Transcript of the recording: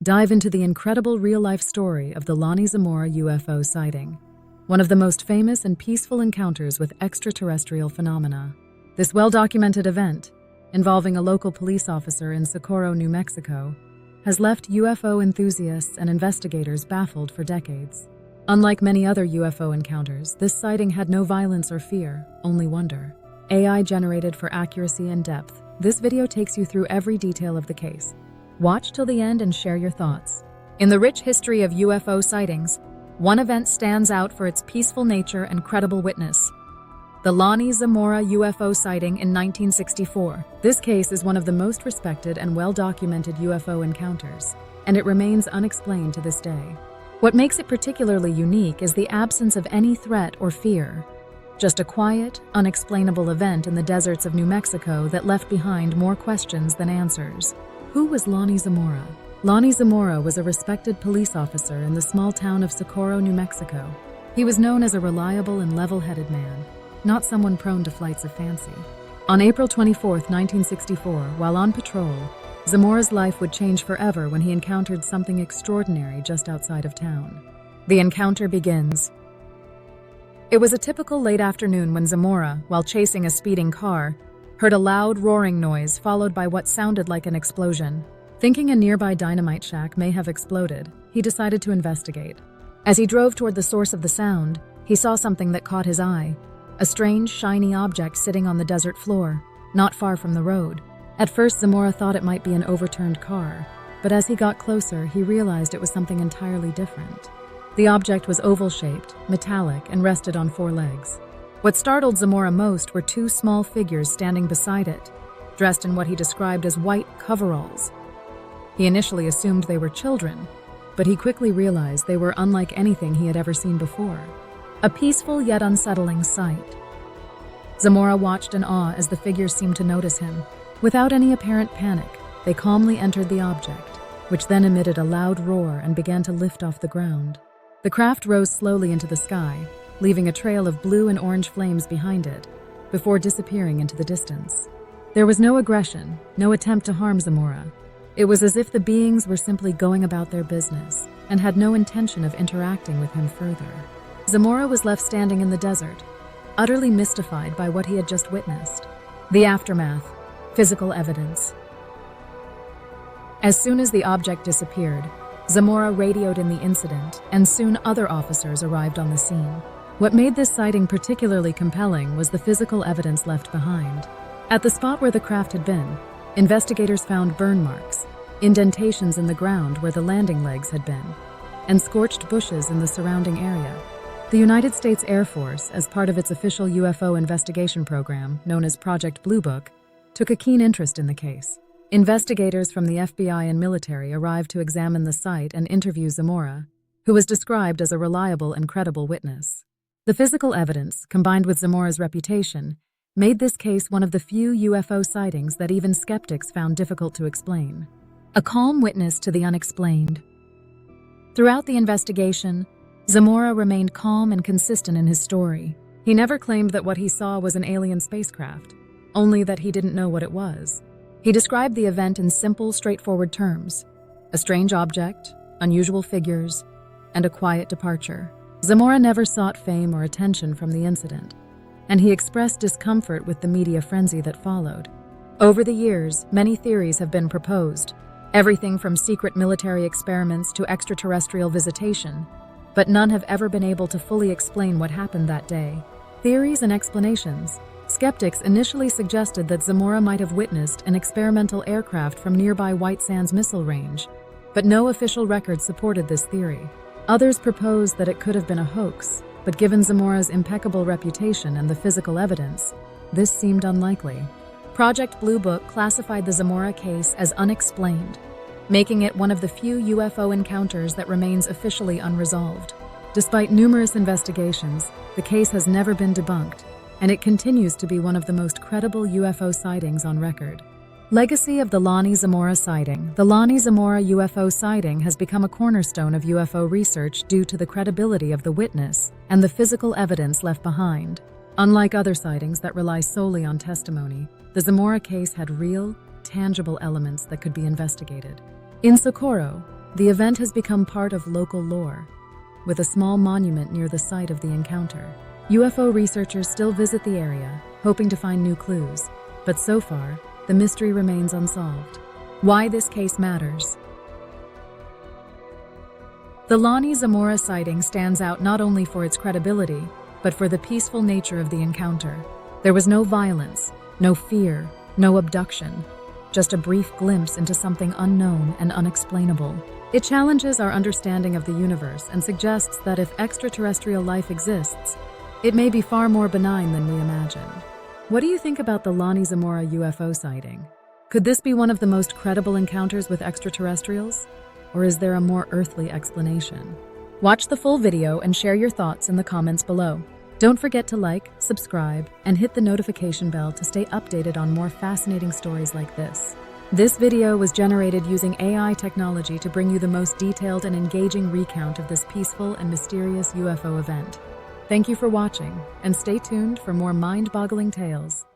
dive into the incredible real-life story of the Lonnie Zamora UFO sighting, one of the most famous and peaceful encounters with extraterrestrial phenomena. This well-documented event, involving a local police officer in Socorro, New Mexico, has left UFO enthusiasts and investigators baffled for decades. Unlike many other UFO encounters, this sighting had no violence or fear, only wonder. AI generated for accuracy and depth, this video takes you through every detail of the case. Watch till the end and share your thoughts. In the rich history of UFO sightings, one event stands out for its peaceful nature and credible witness: the Lonnie Zamora UFO sighting in 1964. This case is one of the most respected and well-documented UFO encounters, and it remains unexplained to this day. What makes it particularly unique is the absence of any threat or fear, just a quiet, unexplainable event in the deserts of New Mexico that left behind more questions than answers. Who was Lonnie Zamora? Lonnie Zamora was a respected police officer in the small town of Socorro, New Mexico. He was known as a reliable and level-headed man, not someone prone to flights of fancy. On April 24, 1964, while on patrol, Zamora's life would change forever when he encountered something extraordinary just outside of town. The encounter begins. It was a typical late afternoon when Zamora, while chasing a speeding car, heard a loud roaring noise followed by what sounded like an explosion. Thinking a nearby dynamite shack may have exploded, he decided to investigate. As he drove toward the source of the sound, he saw something that caught his eye: a strange, shiny object sitting on the desert floor, not far from the road. At first, Zamora thought it might be an overturned car, but as he got closer, he realized it was something entirely different. The object was oval-shaped, metallic, and rested on 4 legs. What startled Zamora most were 2 small figures standing beside it, dressed in what he described as white coveralls. He initially assumed they were children, but he quickly realized they were unlike anything he had ever seen before. A peaceful yet unsettling sight. Zamora watched in awe as the figures seemed to notice him. Without any apparent panic, they calmly entered the object, which then emitted a loud roar and began to lift off the ground. The craft rose slowly into the sky, leaving a trail of blue and orange flames behind it, before disappearing into the distance. There was no aggression, no attempt to harm Zamora. It was as if the beings were simply going about their business and had no intention of interacting with him further. Zamora was left standing in the desert, utterly mystified by what he had just witnessed. The aftermath. Physical evidence. As soon as the object disappeared, Zamora radioed in the incident, and soon other officers arrived on the scene. What made this sighting particularly compelling was the physical evidence left behind. At the spot where the craft had been, investigators found burn marks, indentations in the ground where the landing legs had been, and scorched bushes in the surrounding area. The United States Air Force, as part of its official UFO investigation program, known as Project Blue Book, took a keen interest in the case. Investigators from the FBI and military arrived to examine the site and interview Zamora, who was described as a reliable and credible witness. The physical evidence, combined with Zamora's reputation, made this case one of the few UFO sightings that even skeptics found difficult to explain. A calm witness to the unexplained. Throughout the investigation, Zamora remained calm and consistent in his story. He never claimed that what he saw was an alien spacecraft, only that he didn't know what it was. He described the event in simple, straightforward terms: a strange object, unusual figures, and a quiet departure. Zamora never sought fame or attention from the incident, and he expressed discomfort with the media frenzy that followed. Over the years, many theories have been proposed, everything from secret military experiments to extraterrestrial visitation, but none have ever been able to fully explain what happened that day. Theories and explanations. Skeptics initially suggested that Zamora might have witnessed an experimental aircraft from nearby White Sands missile range, but no official record supported this theory. Others proposed that it could have been a hoax, but given Zamora's impeccable reputation and the physical evidence, this seemed unlikely. Project Blue Book classified the Zamora case as unexplained, making it one of the few UFO encounters that remains officially unresolved. Despite numerous investigations, the case has never been debunked, and it continues to be one of the most credible UFO sightings on record. Legacy of the Lonnie Zamora sighting. The Lonnie Zamora UFO sighting has become a cornerstone of UFO research due to the credibility of the witness and the physical evidence left behind. Unlike other sightings that rely solely on testimony, the Zamora case had real, tangible elements that could be investigated. In Socorro, The event has become part of local lore, with a small monument near the site of the encounter. UFO researchers still visit the area, hoping to find new clues, but so far, the mystery remains unsolved. Why this case matters. The Lonnie Zamora sighting stands out not only for its credibility, but for the peaceful nature of the encounter. There was no violence, no fear, no abduction, just a brief glimpse into something unknown and unexplainable. It challenges our understanding of the universe and suggests that if extraterrestrial life exists, it may be far more benign than we imagine. What do you think about the Lonnie Zamora UFO sighting? Could this be one of the most credible encounters with extraterrestrials? Or is there a more earthly explanation? Watch the full video and share your thoughts in the comments below. Don't forget to like, subscribe, and hit the notification bell to stay updated on more fascinating stories like this. This video was generated using AI technology to bring you the most detailed and engaging recount of this peaceful and mysterious UFO event. Thank you for watching, and stay tuned for more mind-boggling tales.